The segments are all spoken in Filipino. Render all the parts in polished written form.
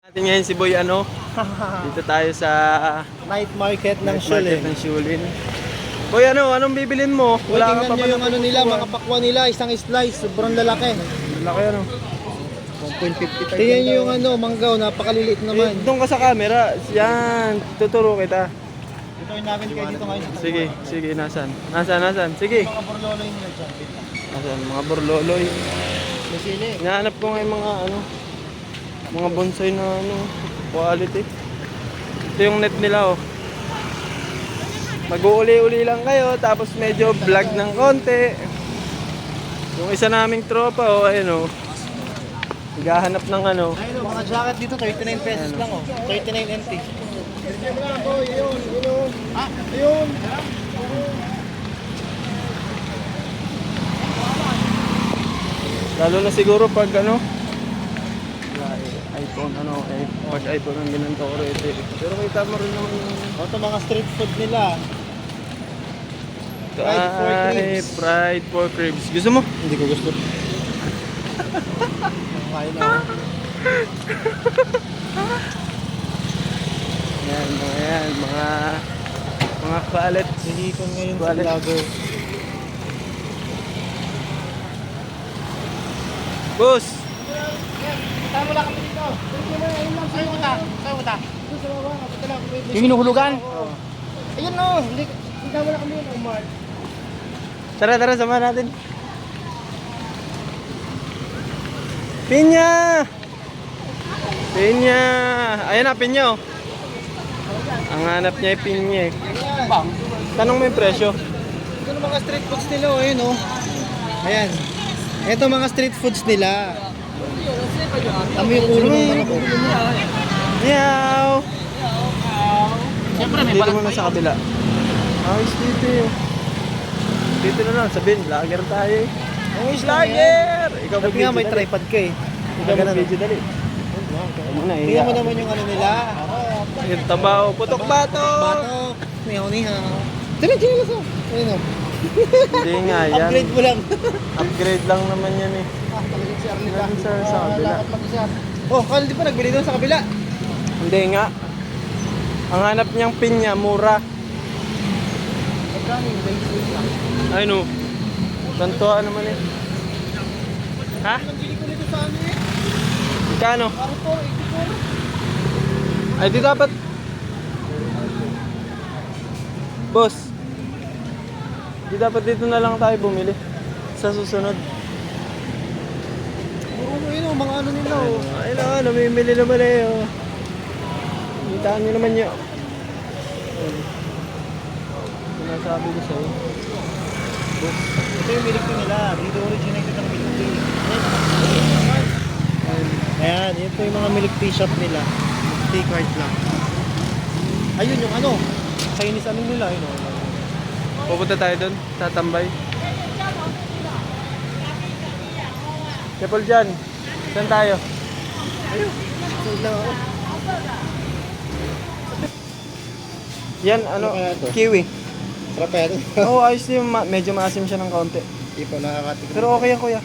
Natin ngayon si Boy ano. Dito tayo sa Night market ng night market Shulin. ng Shulin. Boy ano, anong bibilin mo? Wala ka tingnan pa nyo ba yung ano nila, mga pakwa nila, isang slice, sobrang lalaki. Laki ano. 1.55. Tingnan nyo yung ano, manggaw, napakaliliit naman. Doon ka sa camera. Yan, tuturo kita. Ito yung namin kayo dito ngayon sa Sige, sige, nasan? Nasan? Sige. mga borloloy nila dyan. Nasan? Mga borloloy. May sili. Hinahanap ko ngayon mga ano, mga bonsai na ano, quality. Ito yung net nila oh. Mag-uuli-uli lang kayo, tapos medyo vlog ng konti. Yung isa naming tropa oh, ayun oh. Naghahanap ng ano. Ayun, mga jacket dito, 39 pesos lang oh. 39 NT. Ayun. Lalo na siguro pag ano, iPhone ano, pag iPhone ang ganun to already. Pero kita mo rin naman yung Ito mga street food nila. Fried pork ribs. Fried pork ribs. Gusto mo? Hindi ko gusto. Kain na ako. Yan, mga palet. Silikon ngayon sa Wallet. vlogger. Boss! Tama lang kami dito. Sa'yo ko ta. Yung hinuhulugan? Ayun no. Hindi tama lang kami yun, Omar. Tara, sama natin. Pinya! Ayan na, pinya oh. Ang hanap niya ay pinya eh. Bang. Tanong mo yung presyo. Ito yung mga street foods nila, oh, ayun oh. Ayan. Ito mga street foods nila. Tama yung ulo ng manok. Meow! Siyempre Dito muna sa kabila. Ayos dito eh. Dito na lang, sabihin, vlogger tayo eh. Oh, Vlogger! Ikaw Ba't nga may dali. tripod ka eh? Ikaw mag-video dali. Muna eh. Tingnan mo naman yung ano nila. Yung tabaw, putok batok! Batok. Nihaw. Chinelas oh. Ayun oh. Hindi nga yan. Upgrade mo lang. Upgrade lang naman yan eh. Talagang si Arnita. Yan, sir, sa kabila. Lakad mag-isa. Oh, kala di pa nagbili doon sa kabila. Hindi nga. Ang hanap niyang pinya, mura. Magkano yung basic lang? Ay no. Tantuan naman eh. Ha? Nabili ko nito sa ano eh. Kano? Parang 484. Ay di dapat. Boss. Di dapat dito na lang tayo bumili. Sa susunod. Puro mo yun oh, mga ano nila oh. Ay na, namimili naman eh. Oh. Kitaan nyo naman yun. Sinasabi ko sa'yo. Boss. Ito yung milk tea nila. Dito originated ang milk tea. Ayan, ito yung mga milk tea shop nila. Milk tea card lang. Ayun yung ano. Chinese ano nila. Yun, oh. Pupunta tayo doon, tatambay. Kapal dyan, saan tayo? Sold lang ako. Yan, ano, Ano kaya to? kiwi. Sarap kaya ito. Oo, ayos yung medyo maasim siya ng kaunti. Hindi pa nakakatikip. Pero okay yan kuya.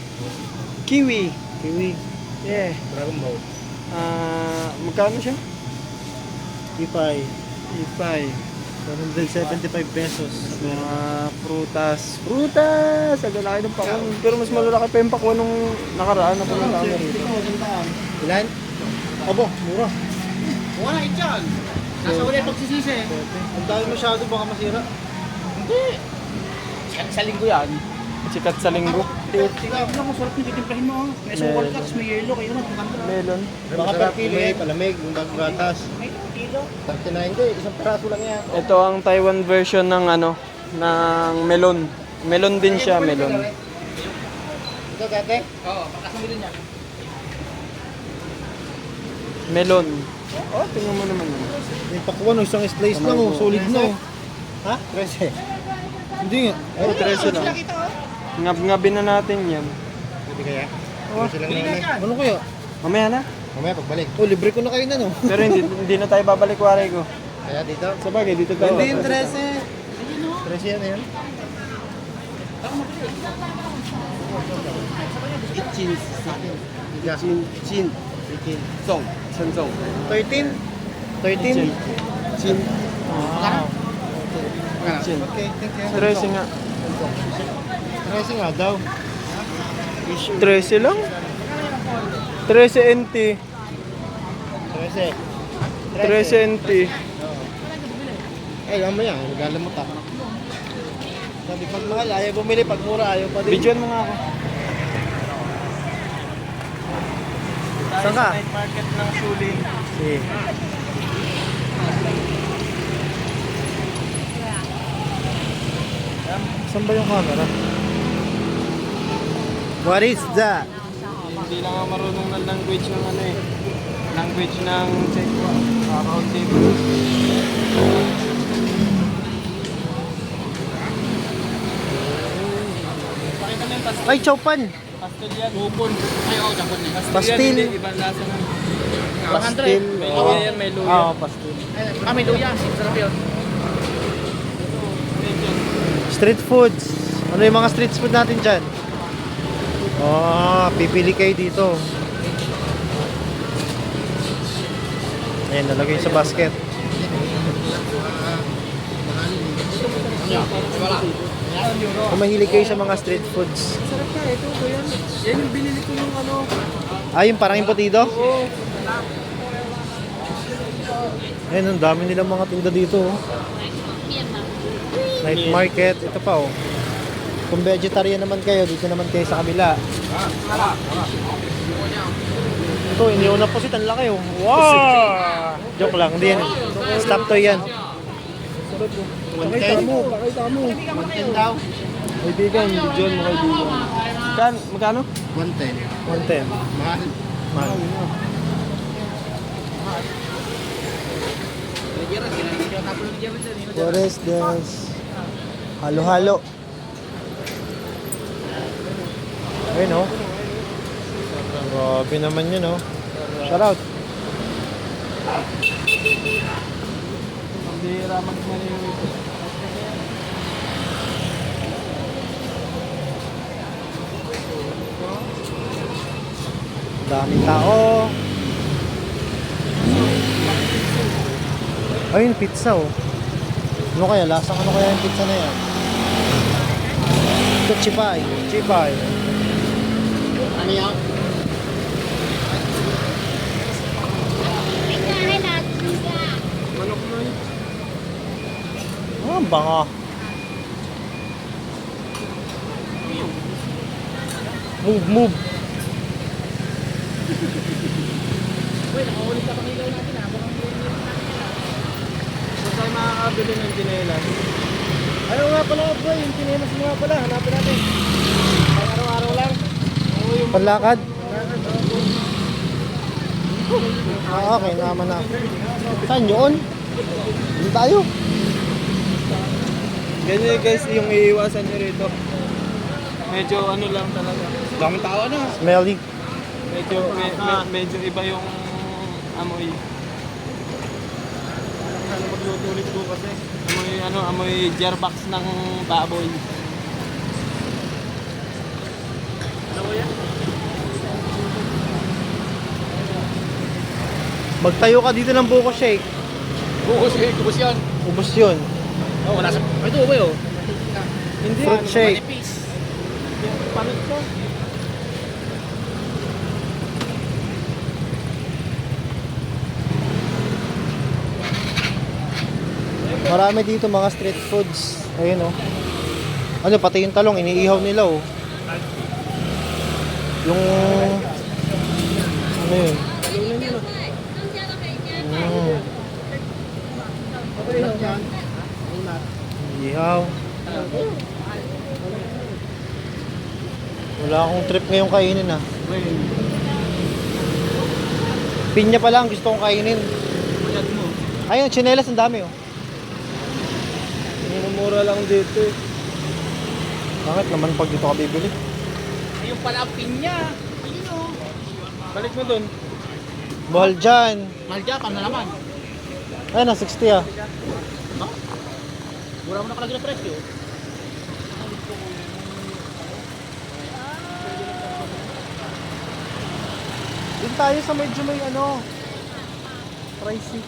Kiwi. Kiwi. Yeah. Dragon Ball. Magkano siya? Ipay. Ipay. 175 pesos. Mga prutas. Prutas! Ang lalaki ng pakwan. Pero mas malalaki pa yung pakwan nung nakaraan na pumunta kami rito. Ilan? Abo, mura. Wala ityan. Nasa ulit pagsisisi. Ang dami masyado baka masira. Hindi. Sa linggo yan. Sikat sa linggo. Tingnan mo, masarap yung titimplahin mo. May sukol ka, tapos may yelo. Kayo na, Melon. baka per kilo eh. Palamig, yung gatas. 39 din, isang peraso lang yan. Ito ang Taiwan version ng ano, ng melon. Melon din siya, melon. Ito dati? Oo, pagkasamilin niya. Melon. Oh, tingnan mo naman. May pakuan, isang slice lang oh, solid na oh. Ha? 13. Hindi nga. Oh, 13 na. Ngab-ngabin na natin yan. Pwede kaya? Oh, ano kaya? Mamaya na. Mamaya pagbalik. Oh, libre ko na kayo na no. Pero hindi na tayo babalik waray ko. Kaya dito? Sa bagay, dito tayo. Hindi yung 13. 13 yan na yan. Chin sa akin. Chin. Chin. Song. 13? 13? Chin. Magkano? Chin. Okay, thank you. 13 nga. 13 nga daw. 13 lang? 13 NT. 13. 13 NT. Ay, mamaya, regalo mo ta. Sabi pag mahal, ayaw bumili. Pag mura, ayaw pa din. Bidyoan mo nga ako. Saan ka? Night market ng Suling. Sige. Saan ba yung camera? What is that? Hindi lang ako marunong ng language ng ano eh. Language ng Czechwa. Round table. Pakita mo yung pastil. Ay, chowpan! Pastil yan. Upon. Ay, oo, chapon eh. Pastil. Yan, ibang lasa ng... Pastil. May Oo. luya yan, may luya. Oo, pastil. May luya. Sarap yun. Street foods. Ano yung mga street food natin dyan? Oh, pipili kayo dito. Ayan, nalagay sa basket. Kung mahilig kayo sa mga street foods. Sarap ka, ito ko yan. Yan yung binili ko yung ano. Ah, yung parang imputido? Oo. Ayan, ang dami nilang mga tinda dito. Oh. Night market. Ito pa oh. Kung vegetarian naman kayo, dito naman kayo sa kabila. Ito, iniyaw na pusit. Ang laki oh. Wow! Joke lang. Hindi yan. Stop toy yan. Pakita mo, pakita mo. 110 daw. Kaibigan, John, mga kaibigan. Magkano? 110. 110. Mahal. Mahal. What is this? Halo-halo. Ayun oh. Grabe naman yun oh. Shout out. Bira magmaniw ito. Daming tao. Ayun, pizza oh. Ano kaya? Lasang ano kaya yung pizza na yan? Ito, chipay. Chipay. Ano yan? Manok mo yun. Ah, banga. Move, move. Saan tayo makakabili ng chinelas? Ano nga pala bro, yung tinemas mo nga pala, hanapin natin. Pang araw-araw lang. Panlakad? Ah, okay, naman na. Saan yun? Dito tayo. Ganyan guys, yung iiwasan nyo rito. Medyo ano lang talaga. Daming tao na. Smelly. Medyo iba yung amoy. Ano magluto ulit ko kasi? Amoy jarbox ng baboy. Ano ko yan? Magtayo ka dito ng buko shake. Bukos eh. Bukos yan. Ubus yun. Oh, wala sa... Ito ba yun? Hindi. Fruit shake. Manipis. Panot ko. Marami dito mga street foods. Ayun oh. Ano, pati yung talong, iniihaw nila oh. Yung... Ano yun? Ihaw. Wala akong trip ngayong kainin ah. Pinya pa lang gusto kong kainin. Mayad mo. Ayun, tsinelas ang dami oh. Mumura lang dito eh. Bakit naman pag dito ka bibili? Ayun pala ang pinya. Ayun o. Balik mo dun. Mahal dyan. Maljapan na naman. Ayun na, 60 ah. Mura mo na palagi ng presyo. Doon tayo sa medyo may ano, Pricey.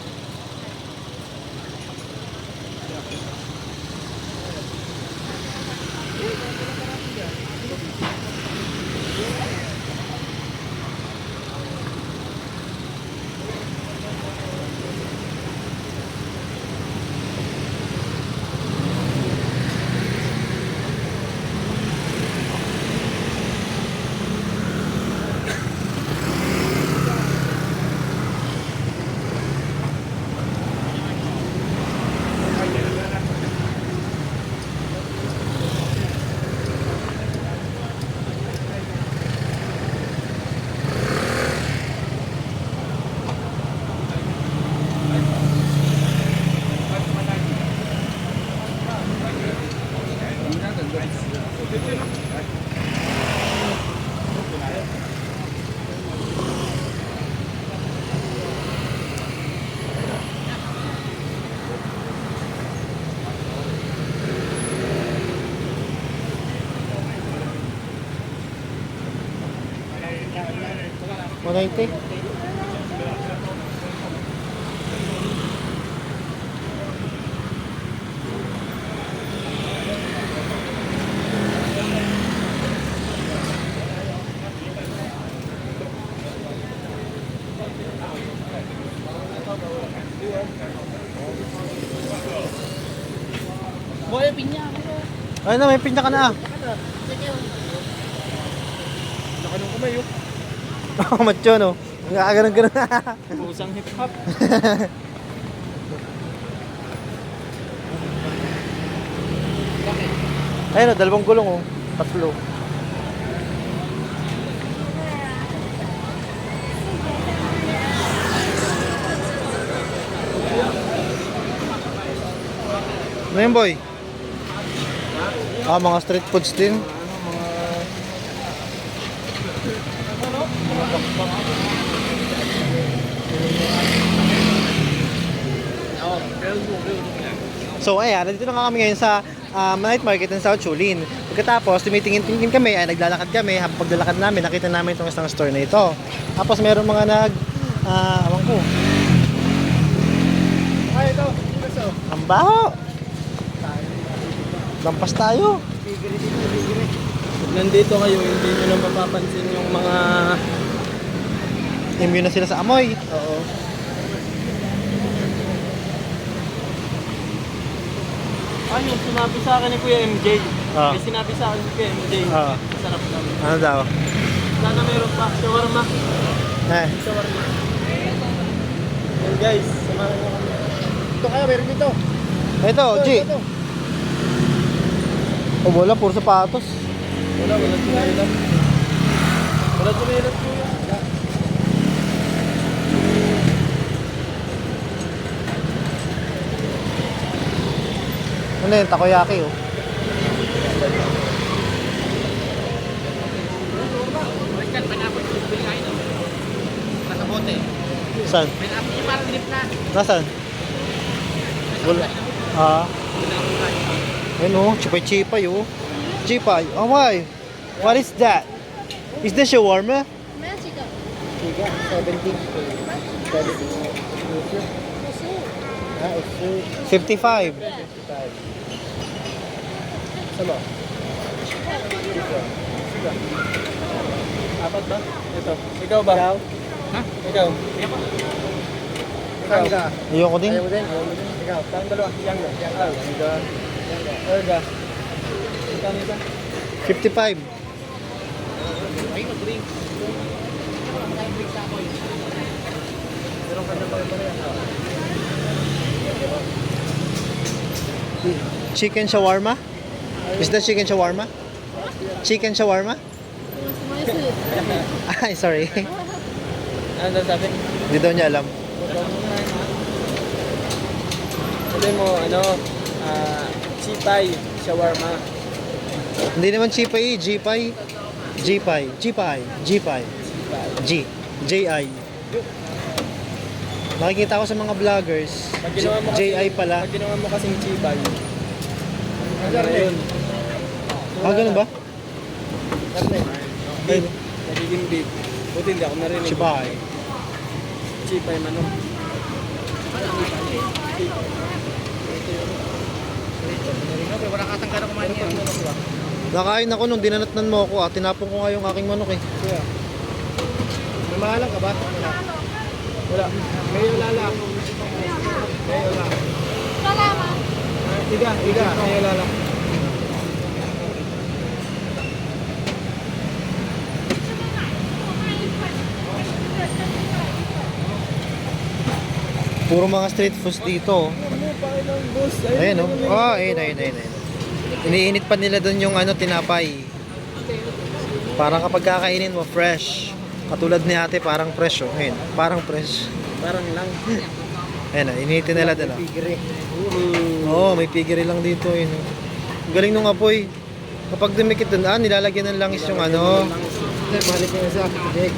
$190. Boy, pinya. Ay na, may pinya ka na. Nakanong kamay yun. Oh, macho no. Nakaganon-ganon na. Pusang hip-hop. Ayun o, dalawang gulong oh. Tatlo. Ano yun, boy? Ah, mga street foods din. So ayan, nandito na nga kami ngayon sa night market ng South Chulin. Pagkatapos, tumitingin-tingin kami, ay naglalakad kami. Habang paglalakad namin, nakita namin itong isang store na ito. Tapos meron mga awang ko. Ay, ito. Ang baho! Lampas tayo. Pag nandito kayo, hindi nyo na mapapansin yung mga... Immune na sila sa amoy. Oo. Ah, yung sinabi sa akin ni Kuya MJ. Ah. May sinabi sa akin ni Kuya MJ. Ah. Sarap daw. Ano daw? Sana meron pa. Shawarma. Eh, Shawarma. Yan guys, samahan nyo kami. Ito kaya, meron dito. ito, G. Ito. O wala, puro sapatos. Wala tumilat. Wala tumilat Kuya. Ano yun, takoyaki oh. Western, pineapple juice. Bili kayo. Nasa bote. Saan? Pineapple yung parang drip na. Nasaan? Wala. Ah. Ayun oh, chipay-chipay oh. Chipay, oh why? What is that? Is that shawarma? Magical. 55. Sama. Apat ba? Ito. Ikaw ba? Ikaw? Ha? Ikaw? Ikaw? Ikaw? Ayoko din. Ayaw din? Ikaw? Tayong dalawa. Yang na. Yang na. Erga. Ikaw nito? 55. Ay, mag-drink. Mag-drink sa ako. Meron ka na pare-pareha. Chicken shawarma? Is that chicken shawarma? Chicken shawarma? Ay, sorry. Ano sabi? Hindi daw niya alam. Sabi mo, ano, chipay, shawarma. Hindi naman chipay, G-pay. G-pay. G-pay. G-pay. G. J-I. Nakikita ko sa mga vloggers. Pag ginawa mo kasi- J-I pala. Pag ginawa mo kasing chipay, ano na yun? Ah, ganun ba? Beef. Nagiging beef. Buti hindi ako narinig. Chipay. Chipay, manok. Wala katanggal na kumain yan. Nakain ako nung dinanatnan mo ako tinapon ko nga yung aking manok eh. May mahalang ka ba? Wala. May ulala. May ulala. Salamat. Iga. May ulala. Puro mga street foods dito. Ayun oh. Oh, ayun. Iniinit pa nila doon yung tinapay. Parang kapag kakainin mo, fresh. Katulad ni ate, parang fresh oh. Ayun, parang fresh. Parang lang. Ayun oh, initin nila doon oh. Oo, may pigiri lang dito. Ayun oh. Ang galing nung apoy. Kapag dumikit doon, nilalagyan ng langis yung Balik nga sa akin.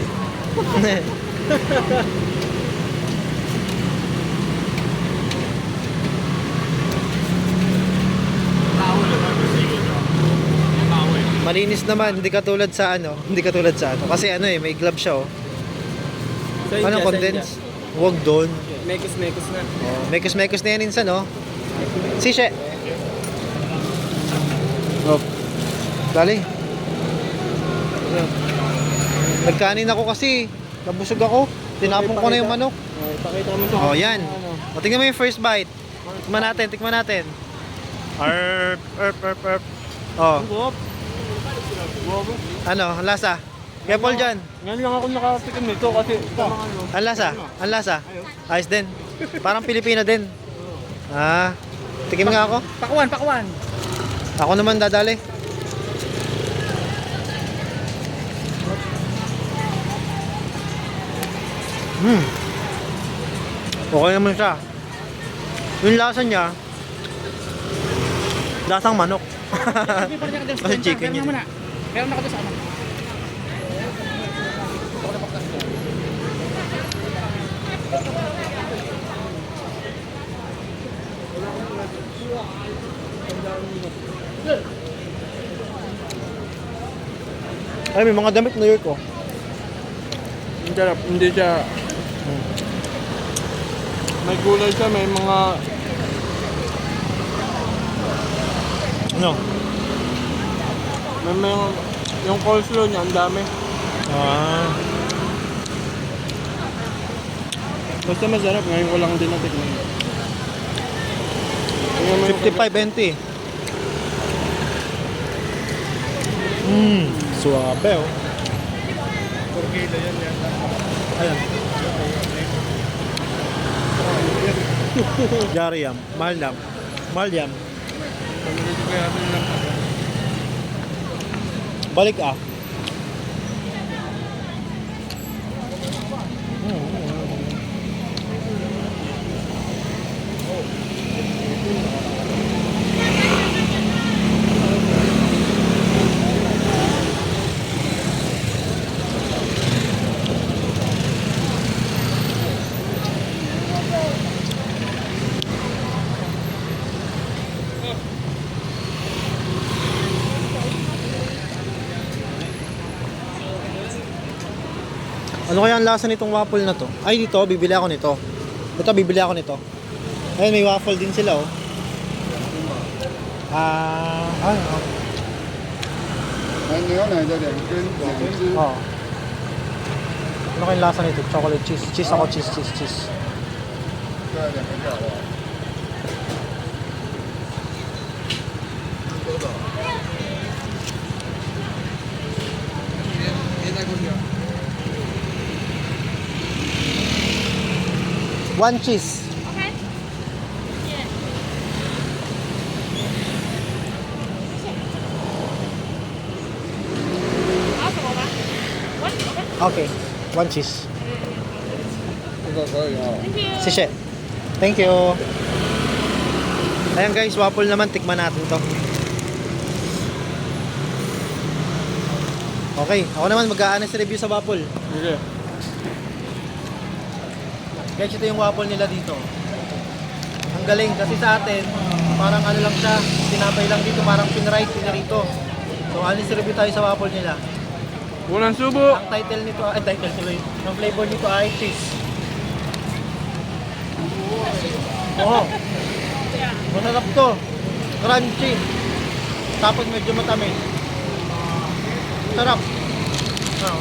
Malinis naman, hindi katulad sa Kasi may glove siya oh. Condense? Huwag doon. Mekos na. Oh, mekos na yan minsan oh. Sishe. Oh. Dali. Nagkanin ako kasi. Nabusog ako. Tinapon ko na yung manok. Ipakita mo Oh, yan. O, tingnan mo yung first bite. Tikman natin. Arp. Oh. Ano, ang lasa? Kaya Paul dyan. Ngayon lang ako nakatikim nito kasi Ang lasa? Ayos din. Parang Pilipino din. Tikim nga ako. Pakuan. Ako naman dadali. Okay naman siya. Yung lasa niya, lasang manok. Kasi chicken yun. Meron ako doon sa ano. Ay, may mga damit New York oh. Hindi siya. May gulay siya, may mga Ano? may yung coleslaw niya, ang dami. Basta masarap, ngayon ko lang din natikman. 55.20. Suabe oh. Ayan. Jariyam, mahal yam. Balik ah. Ano kaya ang lasa nitong waffle na to? Ay, dito, bibili ako nito. Bibili ako nito. Ayun, may waffle din sila, oh. Oh. Ano kaya ang lasa nito? Chocolate cheese. Cheese ako, cheese. One cheese. Okay. Yeah. Also, what? Okay. One cheese. Thank you. Sishe. Thank you. Ayan guys, waffle naman. Tikman natin to. Okay. Ako naman mag-a-honest review sa waffle. Sige. Guys, ito yung waffle nila dito. Ang galing kasi sa atin, parang ano lang siya, tinapay lang dito, parang pinarito. So, honest review tayo sa waffle nila. Unang subo. Ang title tuloy. Ang flavor nito ay cheese. Oo. Masarap to. Crunchy. Tapos medyo matamis. Sarap. Oo.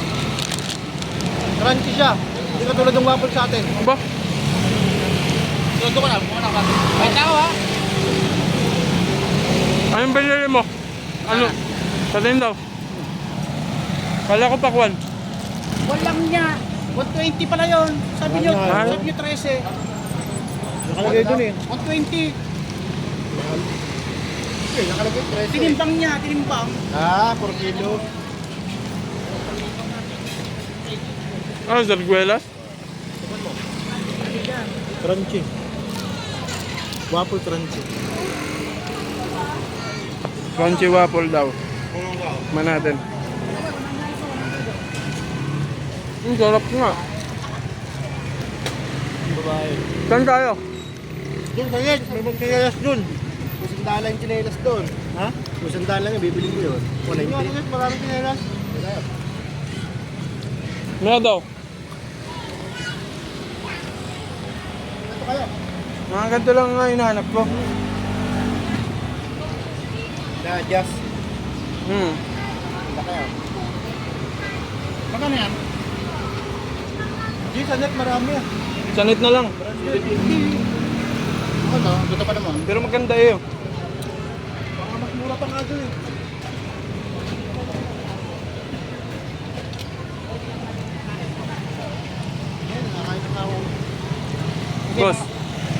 Crunchy siya. Hindi ka tulad ng waffle sa atin. Ba? Doon ko na, muna ka. Ay, tao ha? Anong binili mo? Ano? Sabihin daw. Kala ko pakwan. Walang niya. 120 pala yun. Sabi niyo, Mahal. sabi niyo 13. Nakalagay dun eh. 120. Nakalagay 13. Tinimbang niya, tinimbang. Ah, 4 kilo. Ano, zarguelas? Crunchy. Waffle crunchy. Crunchy waffle daw. Man natin. Sarap nga. Babae. Saan tayo? Doon sa yan, may mga chinelas doon. $100 yung chinelas doon. Ha? $100 lang yung bibili ko yun. 190. Maraming chinelas. Ano daw? Ito kayo. Mga ganito lang nga hinahanap ko. Just. Hmm. Ito kayo. Magkano yan? Di, sa net marami ah. Sanit na lang. Ano? Gusto pa naman. Pero maganda eh. Baka mas mura pa nga doon eh. Yan, nakakain na ako. Boss.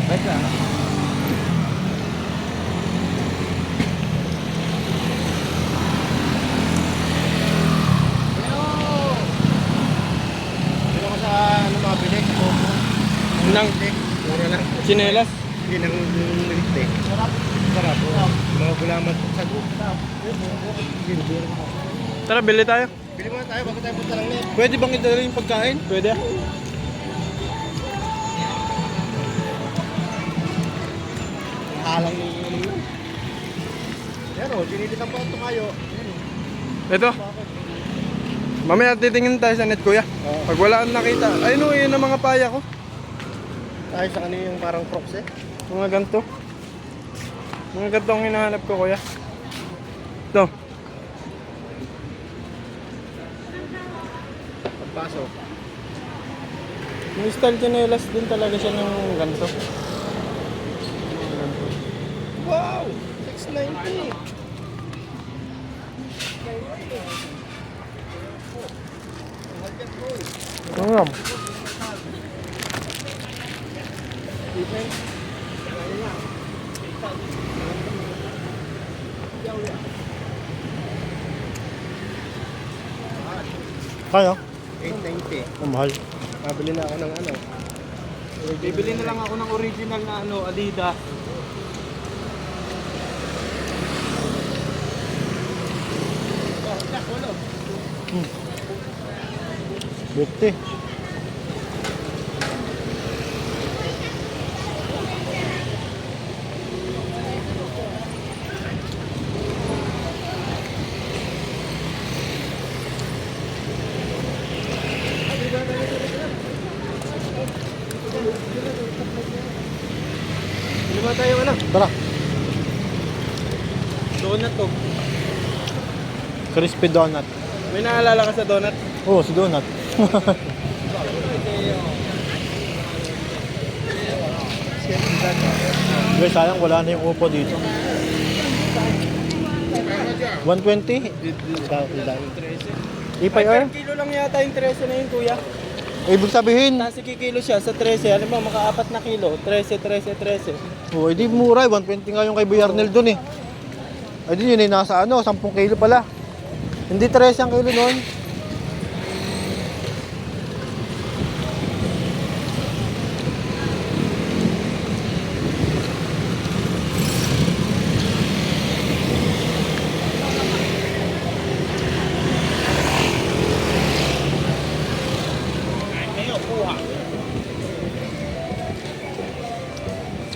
Bait na. Pero ka sa ano mga bilik, Coco. Nang Mura lang. chinelas. Hindi nang nilite. Sarap. Sarap. Mga gulaman sa gupta. Tara, bili tayo. Bili muna tayo bago tayo punta ng net. Pwede bang idala yung pagkain? Pwede. Halang yung ano yun. Yan o, sinilitan pa ito kayo. Ito. Mamaya titingin tayo sa net, kuya. Oo. Pag wala kang nakita. Ayun o, yun ang mga paya ko. Tayo sa kanina yung parang props eh. Mga ganito. Mga ganito ang hinahanap ko, kuya. Ito. Pagpasok. Yung style chinelas din talaga siya ng ganito. Wow! 690! Ano? Kaya? 890. Ang mahal. Pabili na ako ng ano. Bibili na lang ako ng original na ano, Adidas. Hmm. 50. Lima tayo ano? Tara. Donut to. Crispy donut. May naalala ka sa donut? Oo, si donut. Guys, sayang wala na yung upo dito. 120? Ipay Per or? kilo lang yata yung 13 na yun, kuya. Ibig sabihin, Nasa kikilo siya sa 13. Alam mo, maka-4 na kilo. 13, 13, 13. oh, hindi mura, 120 nga yung kay Buyarnel dun eh. Ay din yun eh, nasa ano, 10 kilo pala. Hindi 13 ang kilo nun.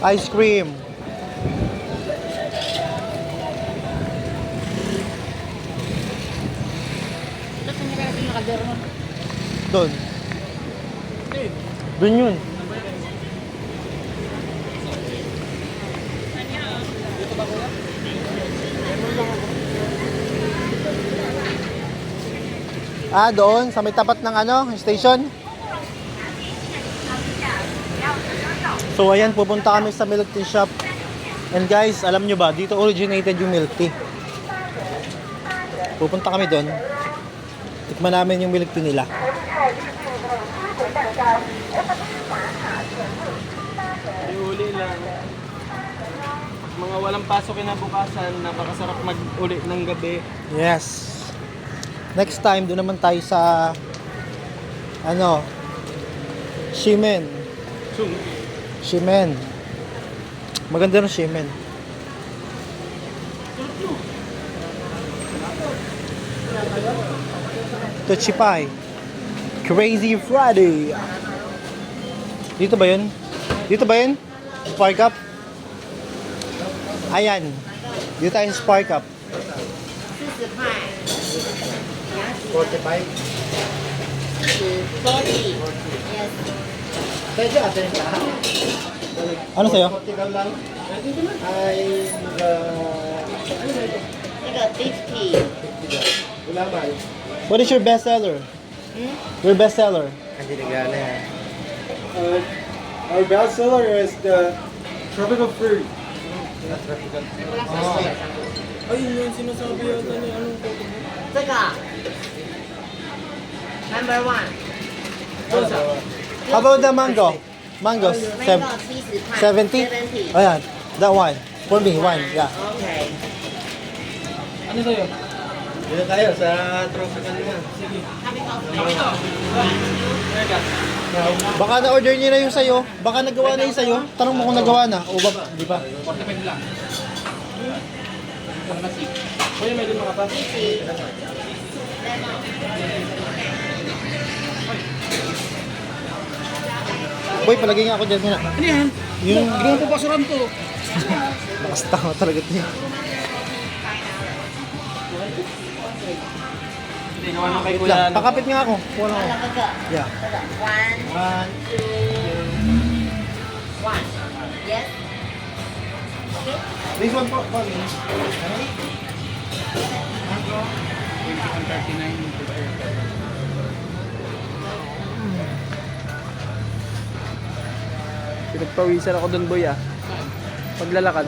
Ice cream. Kasi hindi ka natin yung kaldero nun. Doon. Doon yun. Doon, sa may tapat ng station. So, ayan, pupunta kami sa milk tea shop. And guys, alam nyo ba, dito originated yung milk tea. Pupunta kami doon. Tikman namin yung milk tea nila. Uli lang. Mga walang pasok kinabukasan, napakasarap mag-uli ng gabi. Yes. Next time, doon naman tayo sa Shimen. Shimen. Maganda ng Shimen. Tochipai. Crazy Friday. Dito ba yun? Dito ba yun? Spark Up? Ayan. Dito tayo sa Spark Up. 45. 40. Yes. Ano sa'yo? I got 50. What is your best seller? Your best seller? Our best seller is the tropical fruit. Ayun yung sinasabi yata ni anong koto mo? 这个 number 1 How about the mango? Mangoes? mango 70 70? 70. Ayan. That one. For me, one. Yeah. Okay. Ano sa'yo? Dito tayo sa tropical naman. Baka na-order niyo na yung sayo. Baka nagawa na yung sayo. Tanong mo kung nagawa na. O ba? Di ba? 45 lang. Kuya, may lima ka pa? Boy, palagi nga ako dyan muna. Ano yan? Yung Ginawa po basuran to. lakas tama talaga ito. Hindi, gawa ng kay Wait kuya. lang. Pakapit nga ako. Kuha lang ako. 这个 Yeah. 1 One. 1 yes This one po. For me. 39. Pinagpawisan ako dun, boy, ah. Paglalakad.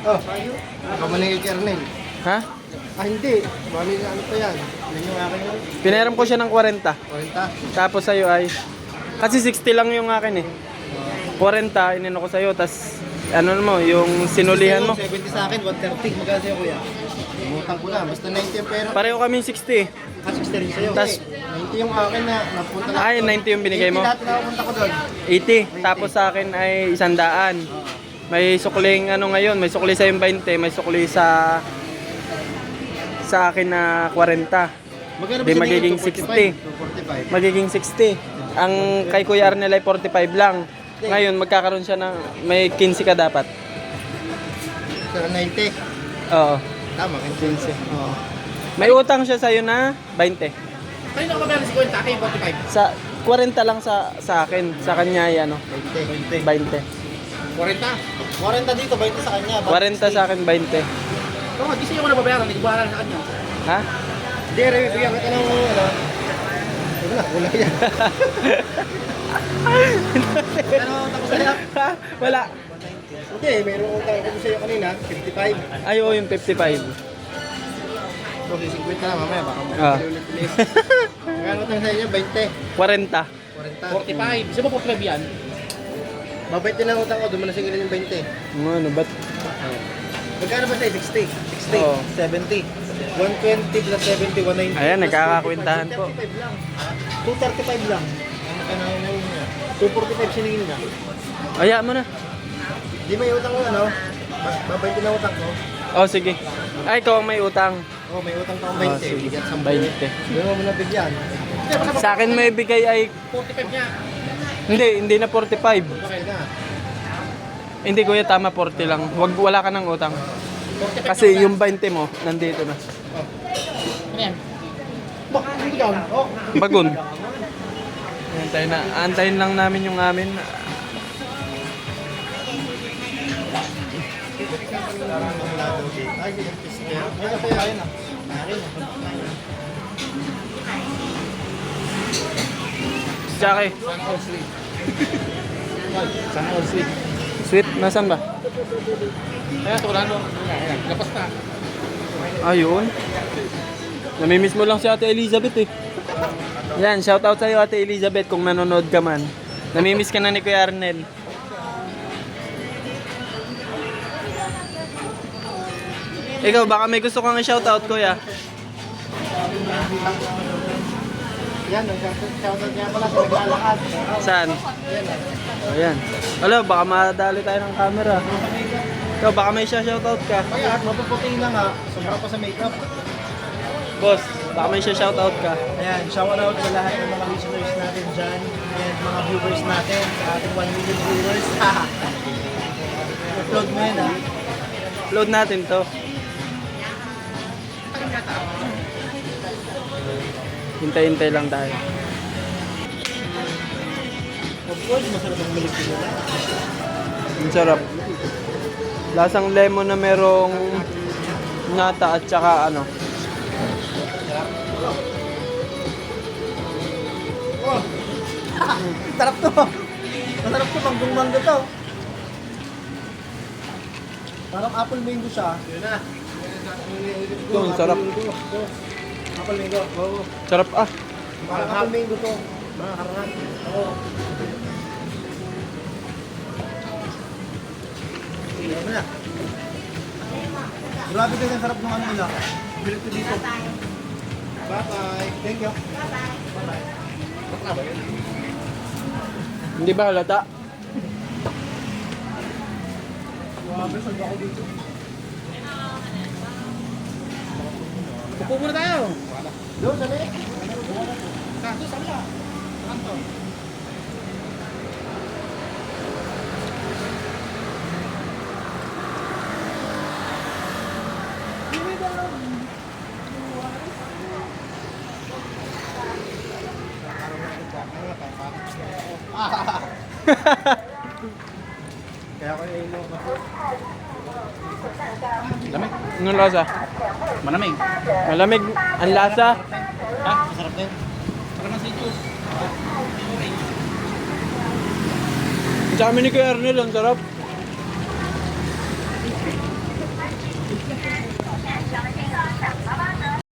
Oh. Kamali kay Kernel. Ha? Hindi. Bali na ano pa yan. Yan yung akin yun. Pinahiram ko siya ng 40. 40. Tapos sa'yo ay... Kasi 60 lang yung akin eh. 40, inino ko sa'yo. Tapos, ano mo, yung sinulihan mo. 70 sa akin, 130. Magkano sa'yo kuya? Umutang ko lang. Basta 90 yung pera. Pareho kami 60. 60 rin sa'yo. Tas- 90 yung akin na napunta lang. Ay, 90 yung binigay mo. 80 lahat na napunta ko doon. 80. Tapos sa akin ay 100. May sukling ano ngayon, may sukli sa yung 20, may sukli sa akin na 40. Magkano Di magiging 60. 245. Magiging 60. Ang kay Kuya Arnel ay 45 lang. Ngayon magkakaroon siya ng may 15 ka dapat. Sa 90. Oo. Tama, 15. Oo. May utang siya sa na 20. Kanina ko ba si 50? Kayo 45. Sa 40 lang sa akin, sa kanya ay ano, 20. 20. 40? 40 dito, 20 sa kanya. 40 sa akin 20. Oo, di siya ko nababayaran. Hindi ko bayaran sa kanya. Ha? Hindi, bigyan kita ng wala yan. Ano, tapos na? Ha? Wala. Hindi, mayroong utang ako sa'yo kanina, 55. Ay, oo, yung 55. So, 50 na mamaya, baka Ah. ulit-ulit. Magkano utang sa inyo? 20. 40. 40. 45. Isa ba 45 yan? Mabait din ang utang ko, doon mo nasingilin yung 20. Ano, ba't? Magkano ba sa'yo? 60? 60? Oo. 70? 120 plus 70, 190. Ayan, nagkakakwentahan po. 235 lang. 235 lang. Ano ka na yun niya? 245 siningin na. Aya mo na. Di may utang ko, ano? Mabait din ang utang ko. Oh, sige. Ay, ikaw ang may utang. Oh, may utang pa akong Oh, 20. sige. Bigyan sa 20. Doon mo muna bigyan. Sa akin may bigay ay... 45 niya. Hindi na 45. Okay na. Hindi kuya, tama 40 lang. Wala ka ng utang. 45 Kasi yung 20 mo, nandito na. Ano yan? Bakit hindi ka? Oh. Bagon. Antayin na. Antayin lang namin yung amin. Ay, may kape ayun ah. Tsaka Sana all sweet. sweet, nasan ba? Ayan, tukulan mo. Ayan, lapas na. Ayun. Namimiss mo lang si Ate Elizabeth eh. Yan, shoutout sa'yo Ate Elizabeth kung nanonood ka man. Namimiss ka na ni Kuya Arnel. Ikaw, baka may gusto kang i-shoutout, Kuya. Yan, nag-shoutout niya pala sa naglalakad. Saan? Ayan. Wala, baka madali tayo ng camera. Ikaw, baka may shoutout ka. Kaya, mapuputi na nga. Sobra pa sa makeup. Boss, baka may shoutout ka. Ayan, shout out sa lahat ng mga listeners natin dyan and mga viewers natin sa ating 1 million viewers. Upload mo yan ah. Upload natin to. Hintay-hintay lang tayo. Of course, masarap ang milik nila. Ang sarap. Lasang lemon na merong nata at saka ano. Sarap to. Masarap to, manggong-manggo to. Parang apple mango siya. Yun na. Ito, ang sarap. Apple mango. Oo. Sarap ah. Parang apple mango to. Mga karangan. Oo. Sige mo na. Grabe kasi ang sarap ng ano nila. Bilik ko dito. Bye-bye. Thank you. Hindi ba halata? Grabe, saan ba ako dito? Upo muna tayo. Doon, sabi. Sakto, saan ka? Saan to? Kaya ko yung ilo ko. Lamig. Anong lasa? Malamig. Malamig. Ang lasa. Ha? Masarap din. Para na sa juice. Sa amin ni Kuya Arnel, ang sarap.